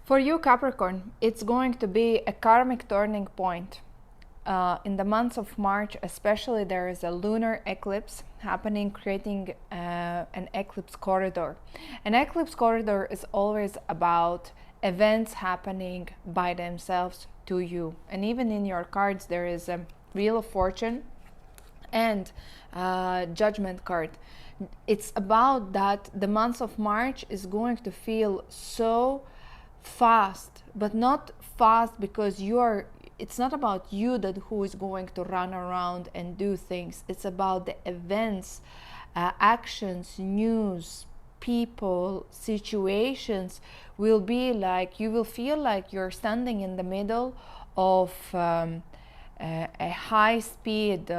For you, Capricorn, it's going to be a karmic turning point. In the months of March, especially, there is a lunar eclipse happening, creating an eclipse corridor. An eclipse corridor is always about events happening by themselves to you. And even in your cards, there is a Wheel of Fortune and Judgment card. It's about that the month of March is going to feel so fast, but not fast because it's not about you that who is going to run around and do things. It's about the events, actions, news, people, situations will be like, you will feel like you're standing in the middle of a high speed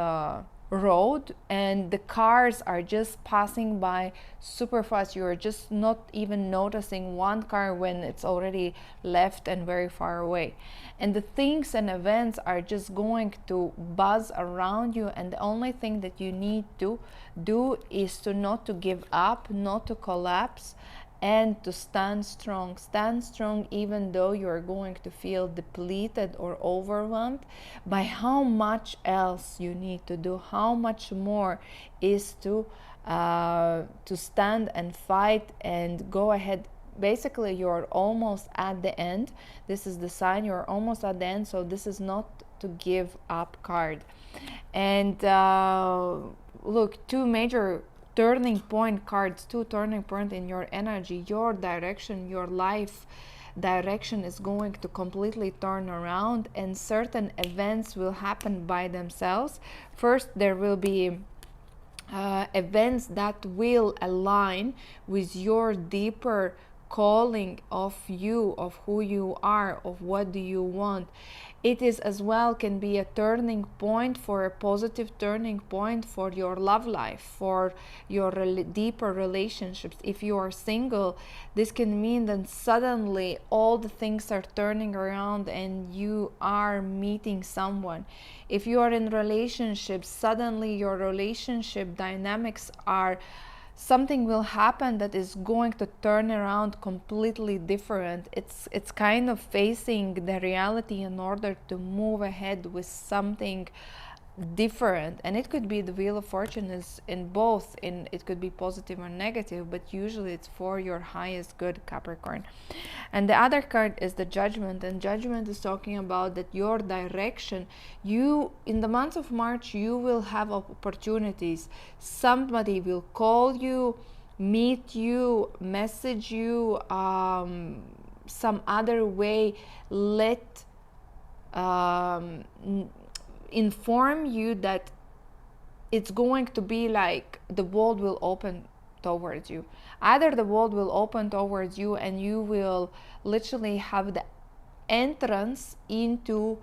road, and the cars are just passing by super fast. You're just not even noticing one car when it's already left and very far away, and the things and events are just going to buzz around you, and the only thing that you need to do is to not to give up, not to collapse, and to stand strong even though you're going to feel depleted or overwhelmed by how much else you need to do, how much more is to stand and fight and go ahead. Basically, you're almost at the end. This is the sign you're almost at the end, so this is not to give up card. And look, two major turning point cards, two turning point in your energy, your direction, your life direction is going to completely turn around, and certain events will happen by themselves. First, there will be events that will align with your deeper calling of you, of who you are, of what do you want. It is as well can be a turning point, for a positive turning point for your love life, for your deeper relationships. If you are single, this can mean that suddenly all the things are turning around and you are meeting someone. If you are in relationships, suddenly your relationship dynamics are, something will happen that is going to turn around completely different. It's kind of facing the reality in order to move ahead with something different. And it could be the Wheel of Fortune is in both, in it could be positive or negative, but usually it's for your highest good, Capricorn. And the other card is the Judgment, and Judgment is talking about that your direction, you in the month of March, you will have opportunities. Somebody will call you, meet you, message you, some other way, let inform you that it's going to be like the world will open towards you. Either the world will open towards you and you will literally have the entrance into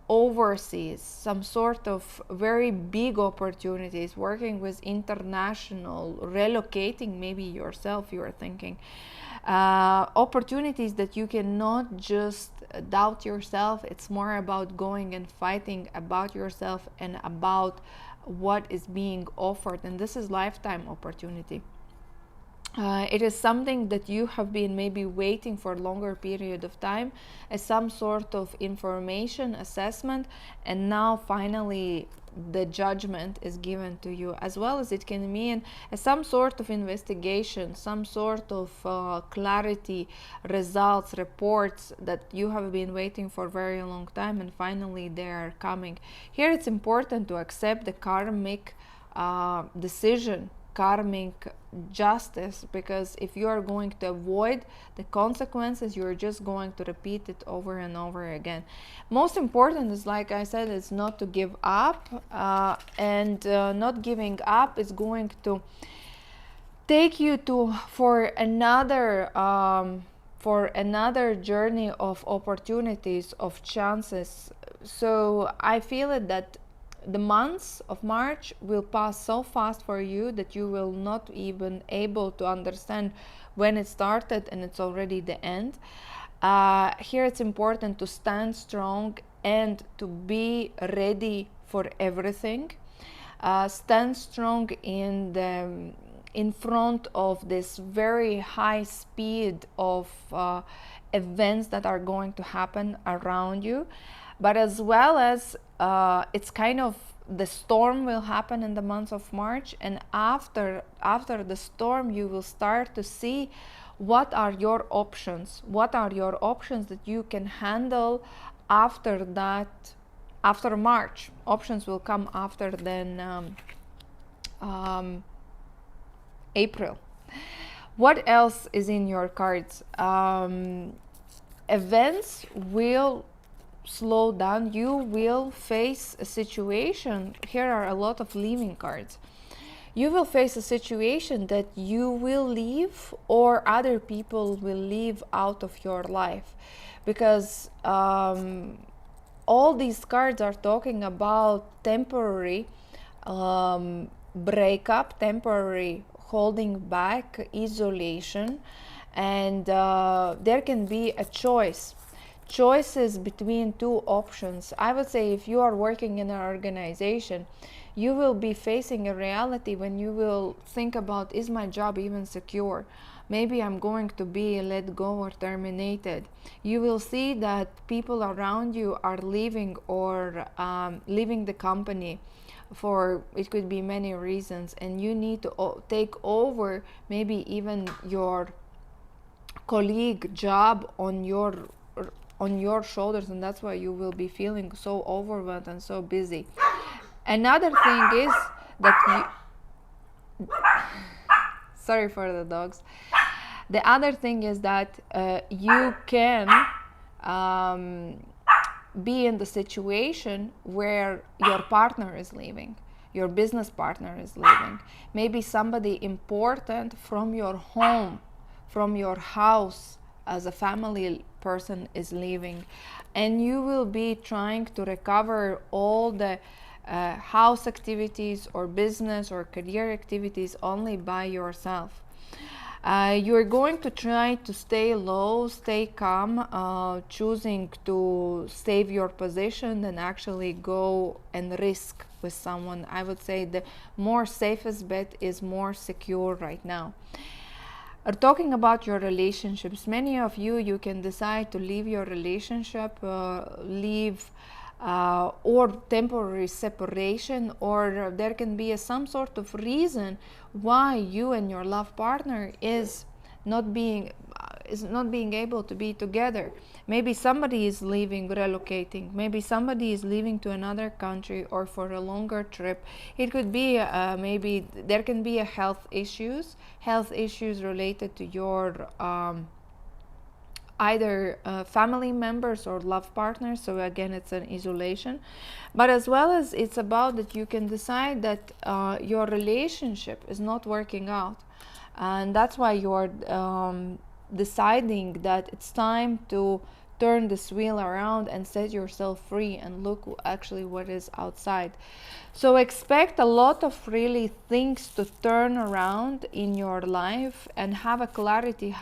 overseas, some sort of very big opportunities, working with international, relocating maybe yourself, you are thinking. Opportunities that you cannot just doubt yourself. It's more about going and fighting about yourself and about what is being offered, and this is lifetime opportunity. It is something that you have been maybe waiting for a longer period of time as some sort of information assessment, and now finally the judgment is given to you, as well as it can mean some sort of investigation, some sort of clarity, results, reports that you have been waiting for a very long time, and finally they are coming. Here it's important to accept the karmic decision, karmic justice, because if you are going to avoid the consequences, you're just going to repeat it over and over again. Most important is, like I said, is not to give up, and not giving up is going to take you to for another journey of opportunities, of chances. So I feel it that the months of March will pass so fast for you that you will not even able to understand when it started and it's already the end. Here it's important to stand strong and to be ready for everything. Stand strong in front of this very high speed of events that are going to happen around you, but as well as it's kind of the storm will happen in the month of March, and after the storm you will start to see what are your options, that you can handle after that. After March, options will come after then April. What else is in your cards? Events will slow down. You will face a situation. Here are a lot of leaving cards. You will face a situation that you will leave, or other people will leave out of your life, because all these cards are talking about temporary breakup, temporary holding back, isolation, and there can be a choices between two options. I would say if you are working in an organization, you will be facing a reality when you will think about, is my job even secure? Maybe I'm going to be let go or terminated. You will see that people around you are leaving, or leaving the company for, it could be many reasons, and you need to take over maybe even your colleague job on your shoulders, and that's why you will be feeling so overwhelmed and so busy. Another thing is that you sorry for the dogs. The other thing is that you can be in the situation where your partner is leaving, your business partner is leaving, maybe somebody important from your home, from your house as a family person is leaving, and you will be trying to recover all the house activities or business or career activities only by yourself. You're going to try to stay low, stay calm, choosing to save your position and actually go and risk with someone. I would say the more safest bet is more secure right now. Talking about your relationships, many of you can decide to leave your relationship, or temporary separation, or there can be some sort of reason why you and your love partner is not being able to be together. Maybe somebody is leaving, relocating, maybe somebody is leaving to another country or for a longer trip. It could be maybe there can be a health issues related to your either family members or love partners, so again it's an isolation, but as well as it's about that you can decide that your relationship is not working out, and that's why you're deciding that it's time to turn this wheel around and set yourself free and look actually what is outside. So expect a lot of really things to turn around in your life, and have a clarity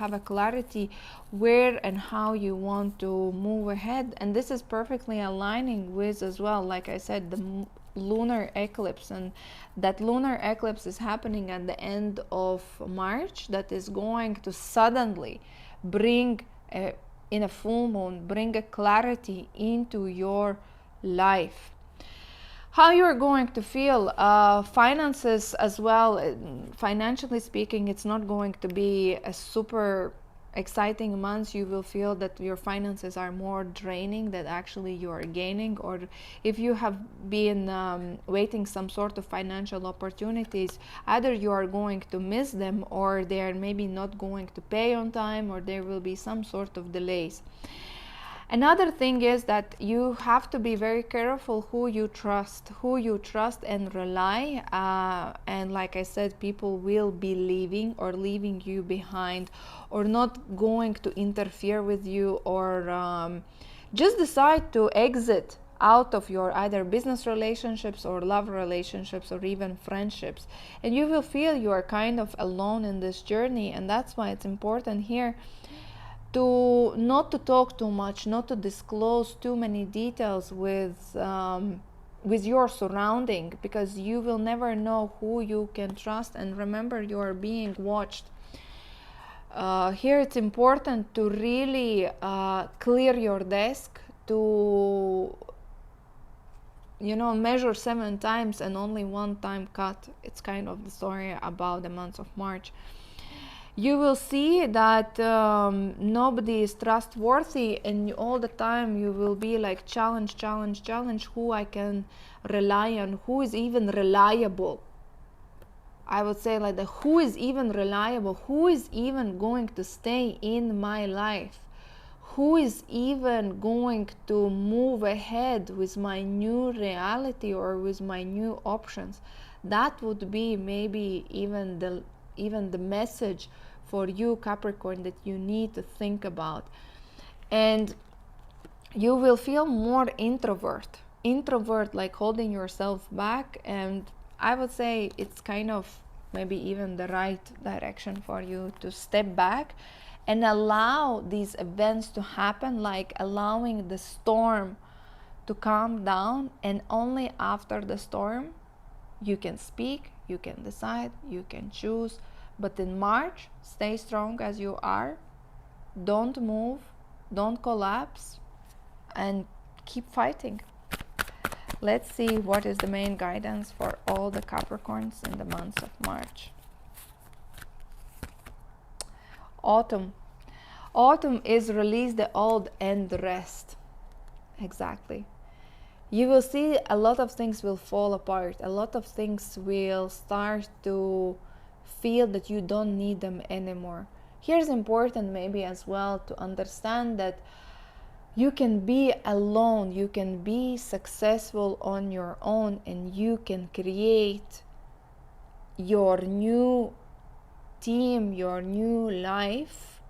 where and how you want to move ahead. And this is perfectly aligning with, as well, like I said, the lunar eclipse, and that lunar eclipse is happening at the end of March, that is going to suddenly bring in a full moon, bring a clarity into your life. How you're going to feel, finances as well, financially speaking, it's not going to be a super exciting month. You will feel that your finances are more draining than actually you are gaining, or if you have been waiting some sort of financial opportunities, either you are going to miss them, or they are maybe not going to pay on time, or there will be some sort of delays. Another thing is that you have to be very careful who you trust and rely. And like I said, people will be leaving or leaving you behind, or not going to interfere with you, or just decide to exit out of your either business relationships or love relationships or even friendships. And you will feel you are kind of alone in this journey, and that's why it's important here to not to talk too much, not to disclose too many details with your surrounding, because you will never know who you can trust. And remember, you are being watched. Here it's important to really clear your desk, to measure 7 times and only 1 time cut. It's kind of the story about the month of March. You will see that nobody is trustworthy, and all the time you will be like challenge who I can rely on, who is even reliable. I would say like the who is even reliable, who is even going to stay in my life, who is even going to move ahead with my new reality or with my new options. That would be maybe even the message for you, Capricorn, that you need to think about. And you will feel more introvert, like holding yourself back, and I would say it's kind of maybe even the right direction for you to step back and allow these events to happen, like allowing the storm to calm down, and only after the storm you can speak, you can decide, you can choose. But in March, stay strong as you are, don't move, don't collapse, and keep fighting. Let's see what is the main guidance for all the Capricorns in the month of March. Autumn. Autumn is release the old and rest. Exactly. You will see a lot of things will fall apart. A lot of things will start to feel that you don't need them anymore. Here's important maybe as well to understand that you can be alone, you can be successful on your own, and you can create your new team, your new life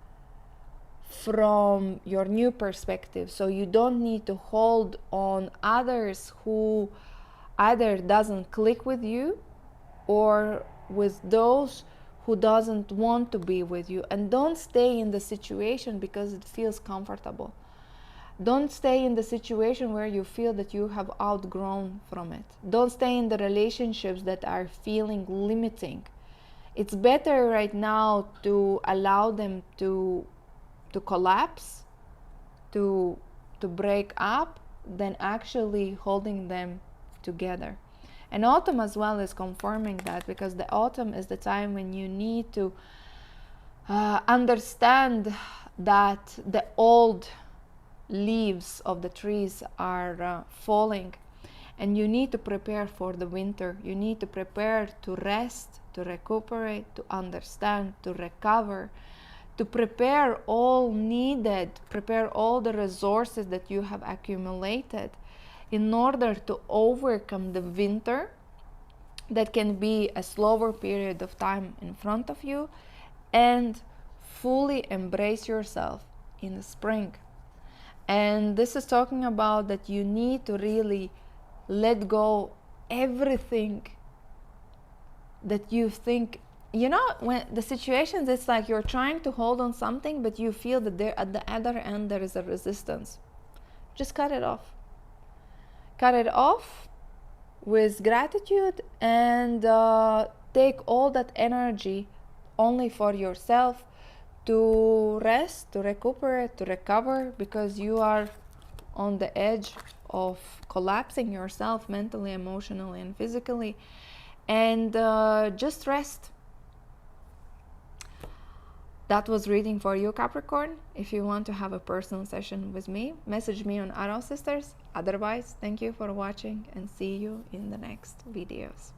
from your new perspective. So you don't need to hold on others who either doesn't click with you or with those who doesn't want to be with you. And don't stay in the situation because it feels comfortable. Don't stay in the situation where you feel that you have outgrown from it. Don't stay in the relationships that are feeling limiting. It's better right now to allow them to collapse, to break up, than actually holding them together. And autumn as well is confirming that, because the autumn is the time when you need to understand that the old leaves of the trees are falling, and you need to prepare for the winter. You need to prepare to rest, to recuperate, to understand, to recover, to prepare all needed, prepare all the resources that you have accumulated in order to overcome the winter that can be a slower period of time in front of you, and fully embrace yourself in the spring. And this is talking about that you need to really let go everything that you think, when the situations, it's like you're trying to hold on something, but you feel that there at the other end there is a resistance. Just cut it off. Cut it off with gratitude, and take all that energy only for yourself, to rest, to recuperate, to recover, because you are on the edge of collapsing yourself mentally, emotionally, and physically. And just rest. That was reading for you, Capricorn. If you want to have a personal session with me, message me on Arrow Sisters. Otherwise, thank you for watching, and see you in the next videos.